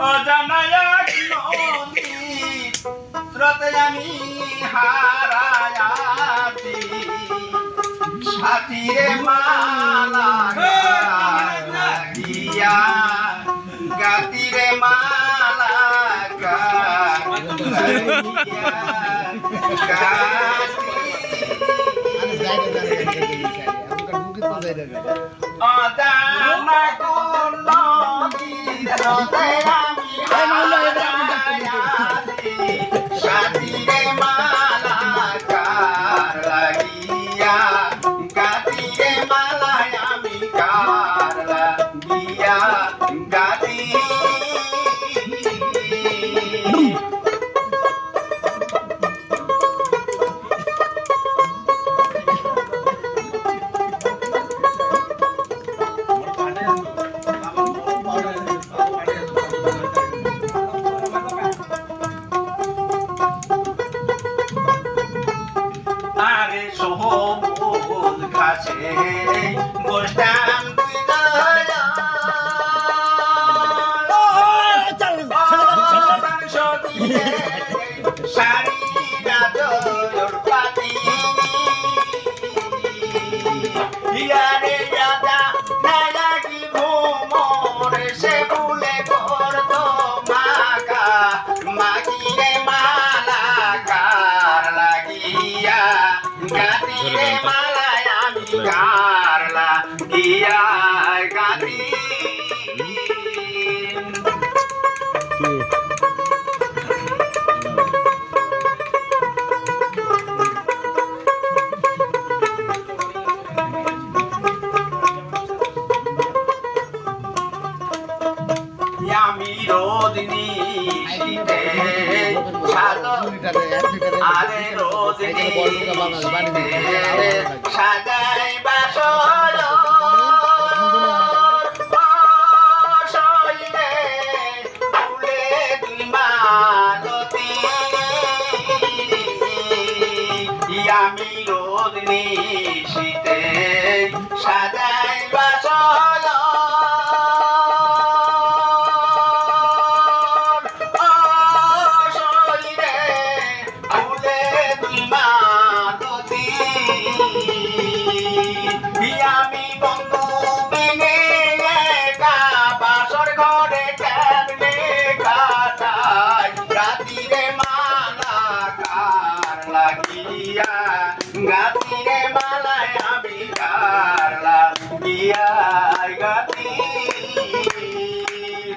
অজানায়ক নদী স্রোতে আমি হারায়াছি সাথীরে মালা লাগিয়া গাতিরে মালা লাগিয়া অজানা কোন নদী স্রোতে আমি হারায়াছি সাথীরে মালা লাগিয়া গাতিরে মালায় আমি কার লাগিয়া গাতি আরে সবুজ ঘাসে বসতাম দুই দয়া শাড়ি রাজর পাতি ইয়ারে রাজা নায়াকি ভোমরে সে ভুলে করত মাগা মাগিরে মালা কার লাগিয়া গাতিরে মালায় আমি কার লাগিয়া গাতি আমি রোদিনী শীতে আরে রোদিনী সাজাই বাসর শৈলে ফুলে তুই মালতী আমি রোদিনী শীতে সাজাই